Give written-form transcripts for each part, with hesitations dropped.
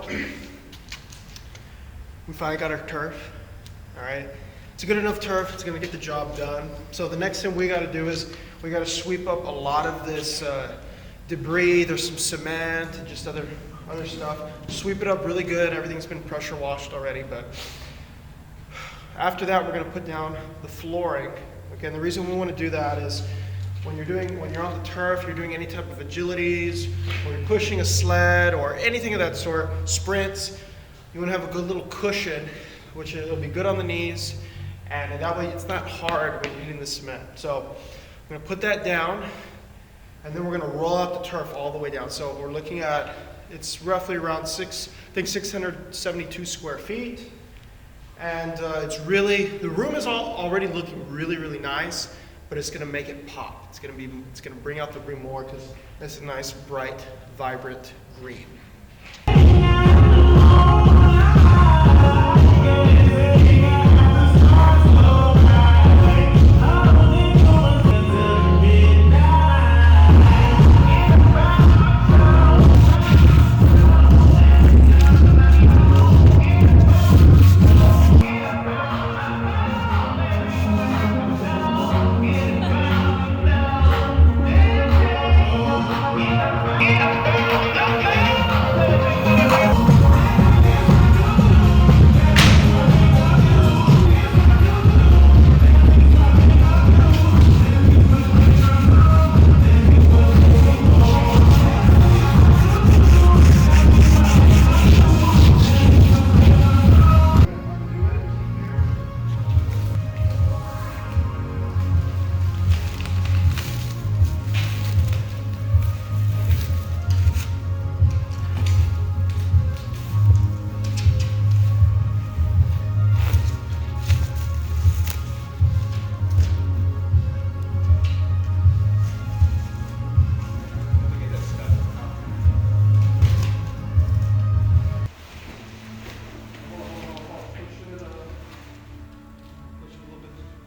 we finally got our turf. All right, it's a good enough turf. It's gonna get the job done. So the next thing we got to do is we got to sweep up a lot of this debris. There's some cement and just other stuff. Sweep it up really good. Everything's been pressure washed already, but after that we're going to put down the flooring. Okay, and the reason we want to do that is when you're on the turf, you're doing any type of agilities, or you're pushing a sled or anything of that sort, sprints, you want to have a good little cushion, which it'll be good on the knees, and that way it's not hard when you're hitting the cement. So I'm going to put that down, and then we're going to roll out the turf all the way down. So we're looking at, it's roughly around 672 square feet. And it's really, the room is already looking really, really nice, but it's going to make it pop. It's going to bring out the room more because it's a nice, bright, vibrant green.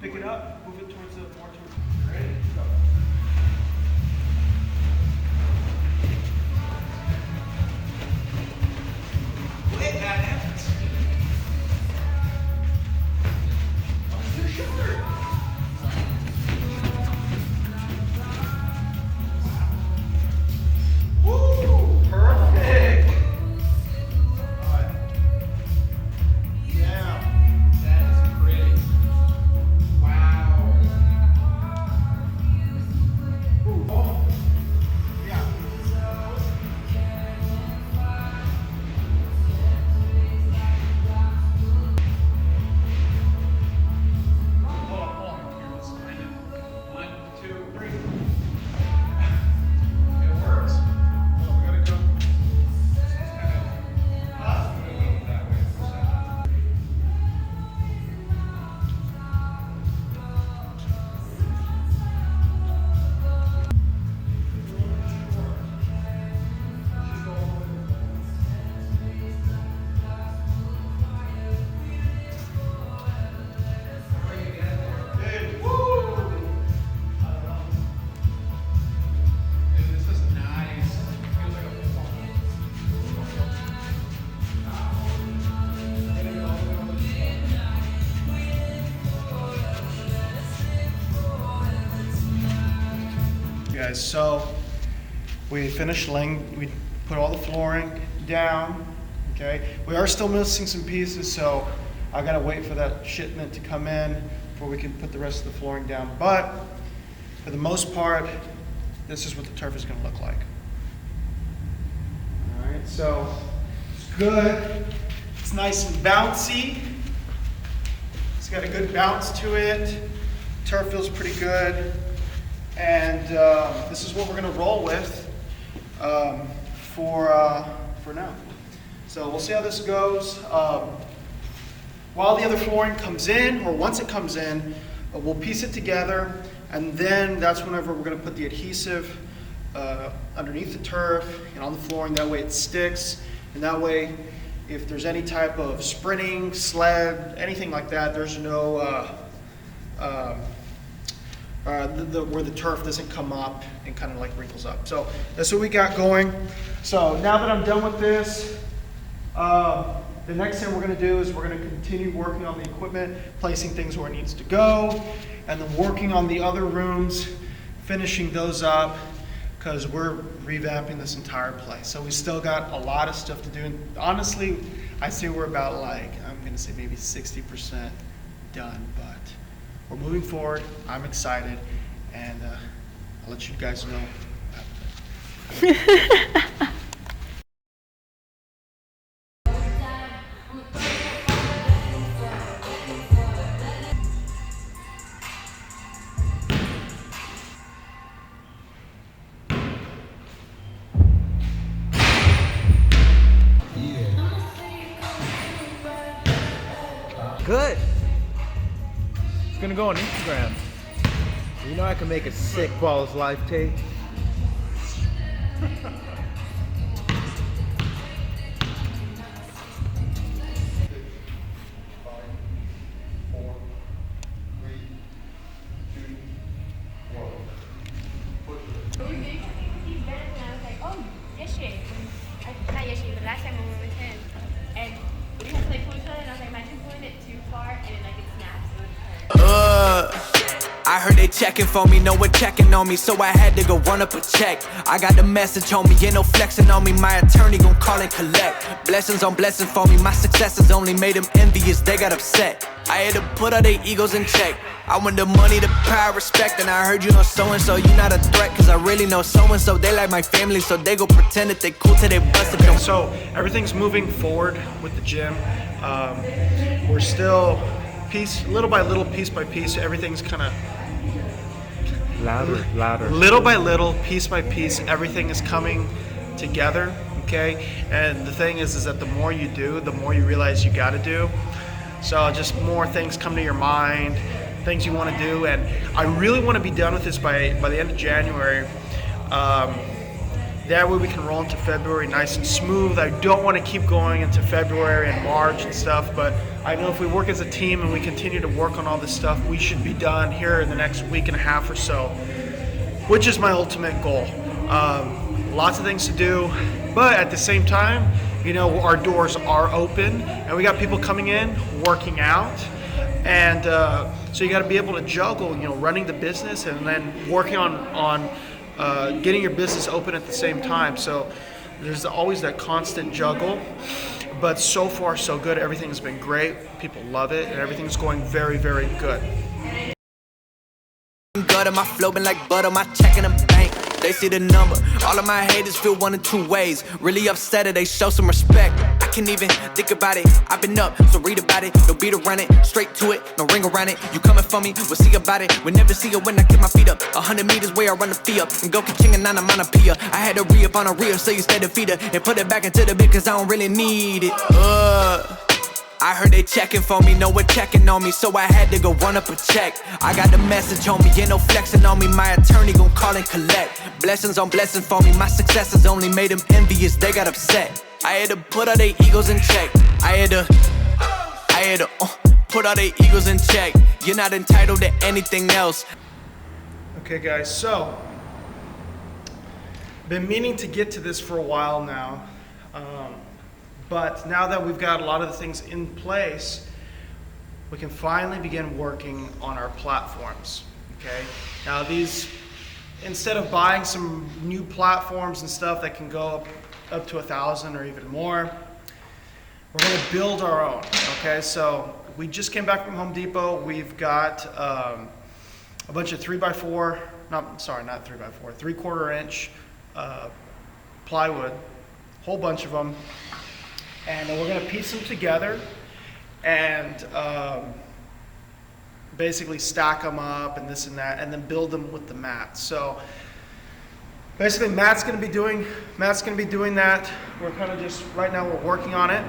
Pick it up, move it towards the more towards. Ready? Go. Wait, that happens. It's too short. Woo! Perfect. All right. Yeah. That is pretty. Wow. Oh. Yeah. Hold on. Here, let's find it. 1, 2, 3. It works. Well, we gotta go. This one's kind of. We're gonna go that way for a second. Guys, so we finished we put all the flooring down, okay? We are still missing some pieces, so I gotta wait for that shipment to come in before we can put the rest of the flooring down. But for the most part, this is what the turf is gonna look like. All right, so it's good. It's nice and bouncy. It's got a good bounce to it. Turf feels pretty good. And this is what we're going to roll with for now. So we'll see how this goes. While the other flooring comes in, or once it comes in, we'll piece it together, and then that's whenever we're going to put the adhesive underneath the turf and on the flooring. That way it sticks, and that way if there's any type of sprinting, sled, anything like that, there's no where the turf doesn't come up and kind of like wrinkles up. So that's what we got going. So now that I'm done with this, The next thing we're going to do is we're going to continue working on the equipment, placing things where it needs to go, and then working on the other rooms, finishing those up, because we're revamping this entire place. So we still got a lot of stuff to do. And honestly, I say we're about like, I'm going to say maybe 60% done, but we're moving forward. I'm excited, and I'll let you guys know. Good. It's gonna go on Instagram. You know I can make a sick balls life tape. I heard they checking for me, no one checking on me, so I had to go run up a check. I got the message on me, ain't no flexing on me, my attorney gon' call and collect. Blessings on blessings for me, my successes only made them envious, they got upset. I had to put all their egos in check. I want the money, the power, respect, and I heard you know so-and-so, you not a threat, cause I really know so-and-so, they like my family, so they go pretend that they cool till they bust it. Okay, so everything's moving forward with the gym. We're still little by little, piece by piece, everything's kind of Louder. little by little, piece by piece, everything is coming together, okay? And the thing is that the more you do, the more you realize you gotta do. So just more things come to your mind, things you wanna do, and I really wanna be done with this by the end of January. That way we can roll into February nice and smooth. I don't want to keep going into February and March and stuff, but I know if we work as a team and we continue to work on all this stuff, we should be done here in the next week and a half or so, which is my ultimate goal. Lots of things to do, but at the same time, you know, our doors are open and we got people coming in, working out, and so you got to be able to juggle, you know, running the business and then working on getting your business open at the same time. So there's always that constant juggle, but so far so good. Everything's been great. People love it, and everything's going very, very good. Gutter, my flow been like butter, my check in the bank. They see the number. All of my haters feel one of two ways. Really upset or they show some respect. I can't even think about it. I've been up, so read about it. No beat around it, straight to it, no ring around it. You coming for me, we'll see about it. We'll never see it when I get my feet up. 100 meters where I run the fee up. And go ka-ching and nana mana pia. I had to re-up on a reel, so you stay the feeder. And put it back into the bit, cause I don't really need it. I heard they checking for me, no one checking on me, so I had to go run up a check. I got the message on me, ain't no flexing on me, my attorney gon' call and collect. Blessings on blessings for me, my successes only made them envious, they got upset. I had to put all their egos in check. I had to put all their egos in check. You're not entitled to anything else. Okay guys, so been meaning to get to this for a while now. But now that we've got a lot of the things in place, we can finally begin working on our platforms, okay? Now these, instead of buying some new platforms and stuff that can go up to 1,000 or even more, we're gonna build our own, okay? So we just came back from Home Depot. We've got a bunch of 3x4, not 3x4, 3/4 inch plywood, whole bunch of them. And we're gonna piece them together and basically stack them up and this and that, and then build them with the mat. So basically Matt's gonna be doing that. We're kind of just, right now we're working on it.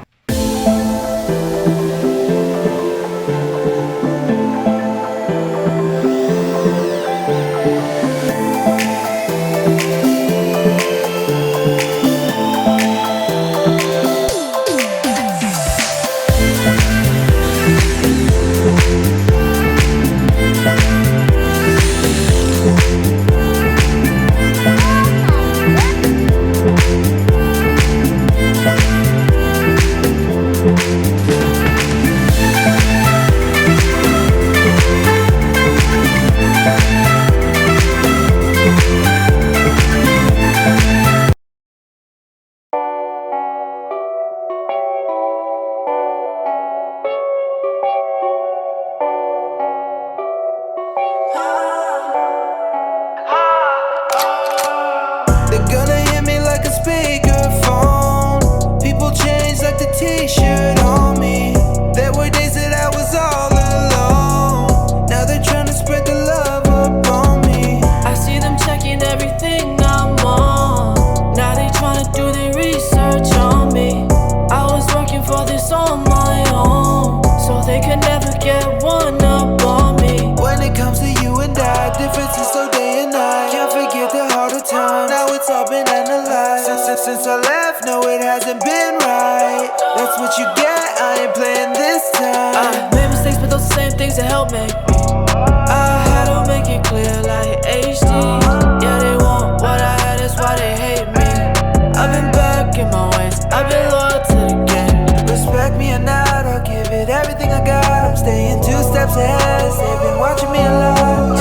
t-shirt on me. There were days that I was all alone. Now they're trying to spread the love upon me. I see them checking everything I'm on. Now they trying to do their research on me. I was working for this on my own, so they could never get one up on me. When it comes to you and I, difference is so day and night. Can't forget the harder times, now it's all been analyzed. Since I left, no it hasn't been right. That's what you get, I ain't playing this time. I made mistakes, but those the same things that help make me. I had to make it clear like HD. Yeah, they want what I had, that's why they hate me. I've been back in my ways, I've been loyal to the game. Respect me or not, I'll give it everything I got. I'm staying 2 steps ahead, they've been watching me a lot.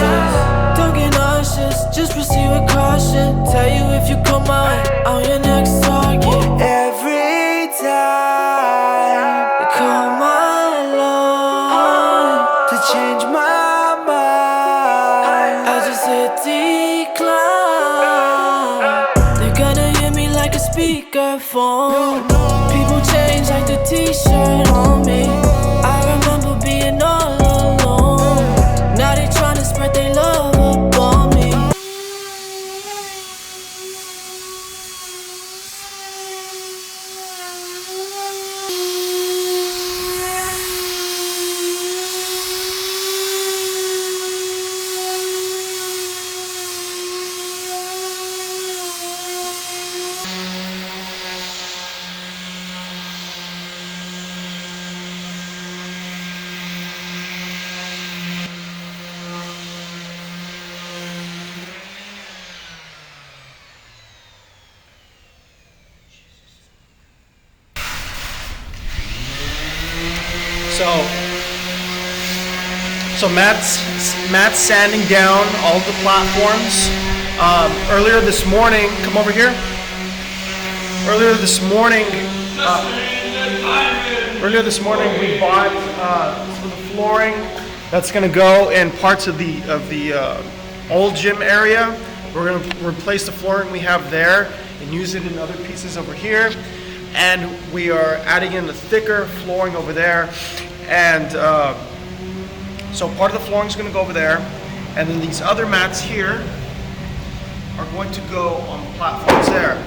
Don't get nauseous, just proceed with caution. Tell you if you come my way, I'm your next target. Every time you call my line to change my mind, I just hit decline. They're gonna hear me like a speakerphone. People change like the t-shirt on me. I remember being all alone. Now they tryna spread their love upon me. So Matt's sanding down all the platforms. Earlier this morning, come over here. Earlier this morning, we bought some of the flooring that's going to go in parts of the old gym area. We're going to replace the flooring we have there and use it in other pieces over here. And we are adding in the thicker flooring over there. And so part of the flooring is going to go over there. And then these other mats here are going to go on the platforms there.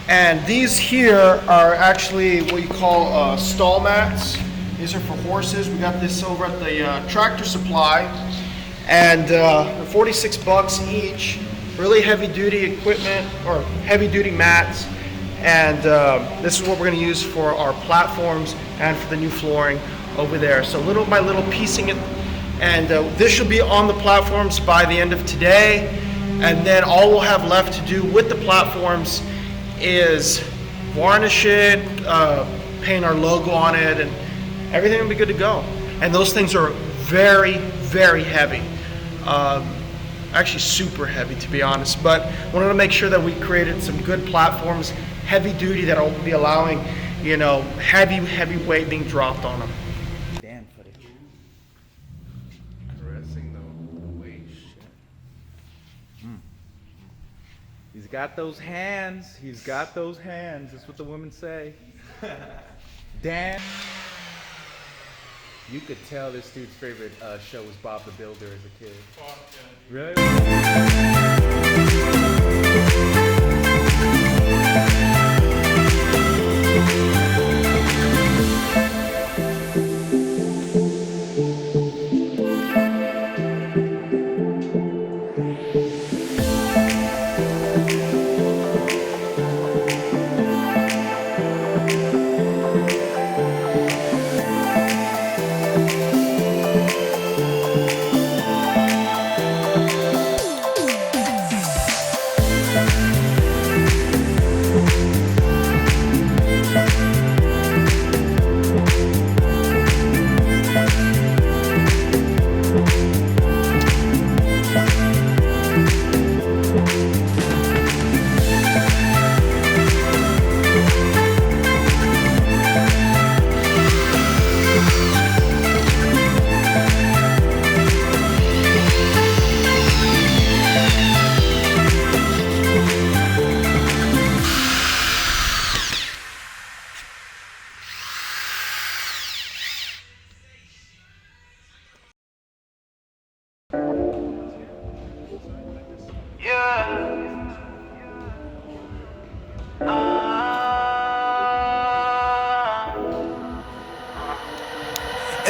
And these here are actually what you call stall mats. These are for horses. We got this over at the Tractor Supply. And they're 46 bucks each. Really heavy duty equipment, or heavy duty mats. And this is what we're going to use for our platforms and for the new flooring over there. So little by little piecing it. And this should be on the platforms by the end of today. And then all we'll have left to do with the platforms is varnish it, paint our logo on it, and everything will be good to go. And those things are very, very heavy. Actually super heavy, to be honest. But wanted to make sure that we created some good platforms, heavy duty, that will be allowing, you know, heavy weight being dropped on them. Dan footage. Caressing the weight. Shit. He's got those hands. He's got those hands. That's what the women say. Dan. You could tell this dude's favorite show was Bob the Builder as a kid. Fuck yeah.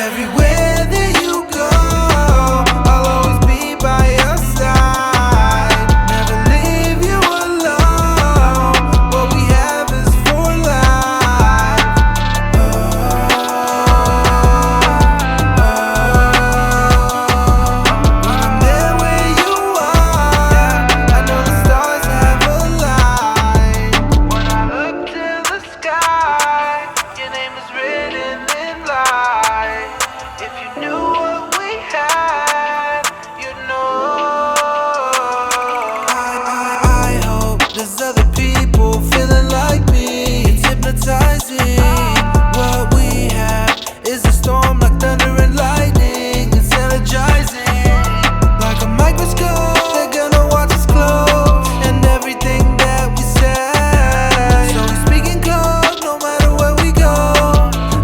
Everywhere that you go, I'll always be by your side. Never leave you alone. What we have is for life. When I'm there where you are, I know the stars have aligned. When I look to the sky, your name is written in light. If you knew what we had, you'd know. I hope there's other people feeling like me. It's hypnotizing. What we have is a storm like thunder and lightning. It's energizing. Like a microscope, they're gonna watch us close and everything that we say. So we speak in code, no matter where we go.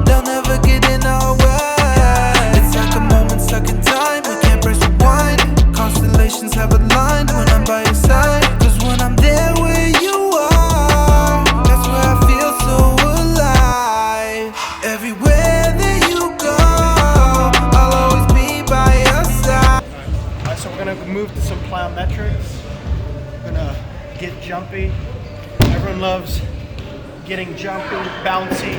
They'll never get in our way. It's like a moment stuck in time. We can't press rewind. Constellations have aligned when I'm by your side. 'Cause when I'm there where you are, that's where I feel so alive. Everywhere that you go, I'll always be by your side. Alright, so we're gonna move to some plyometrics. We're gonna get jumpy. Everyone loves getting jumpy, bouncy.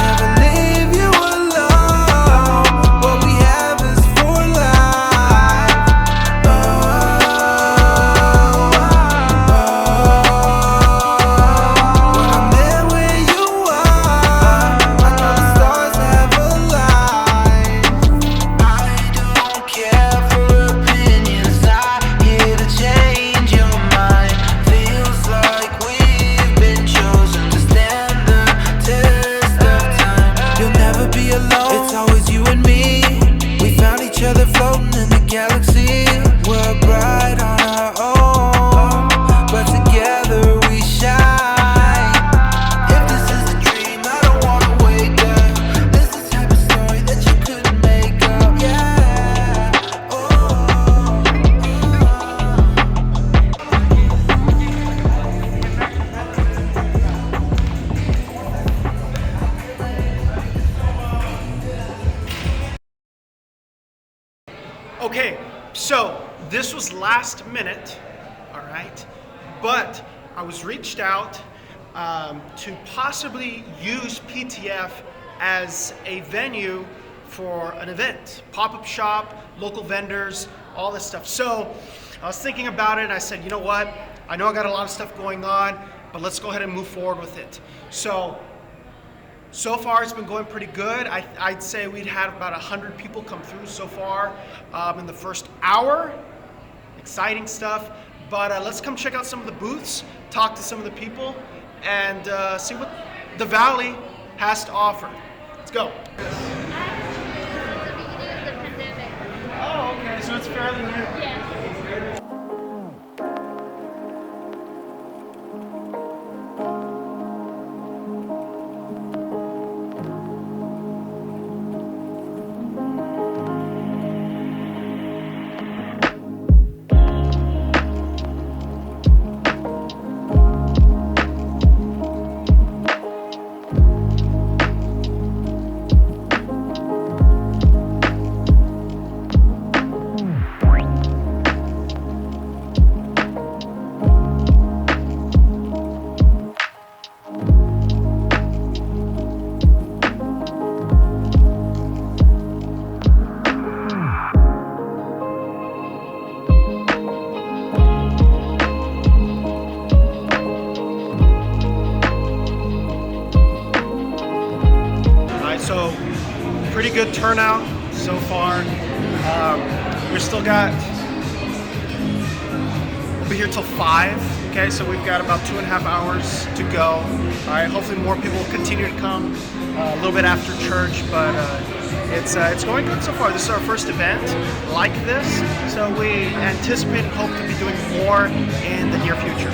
Never leave you alone. What we have is for life. When I'm there where you are, I know the stars have aligned. I don't care for opinions. I'm here to change your mind. Feels like we've been chosen to stand the test of time. You'll never be alone. It's always you and me. We found each other floating in the galaxy. We're bright on our own, but together we shine. If this is a dream, I don't wanna wake up. This is the type of story that you couldn't make up. Yeah. Okay, so this was last minute, all right, but I was reached out to possibly use PTF as a venue for an event, pop-up shop, local vendors, all this stuff. So I was thinking about it and I said, you know what, I know I got a lot of stuff going on, but let's go ahead and move forward with it. So far, it's been going pretty good. I'd say we'd had about 100 people come through so far in the first hour. Exciting stuff. But let's come check out some of the booths, talk to some of the people, and see what the Valley has to offer. Let's go. Oh, okay. So it's fairly new. So pretty good turnout so far. We're still got, we'll be here till 5. Okay, so we've got about 2.5 hours to go. All right, hopefully more people will continue to come a little bit after church, but it's going good so far. This is our first event like this, so we anticipate and hope to be doing more in the near future.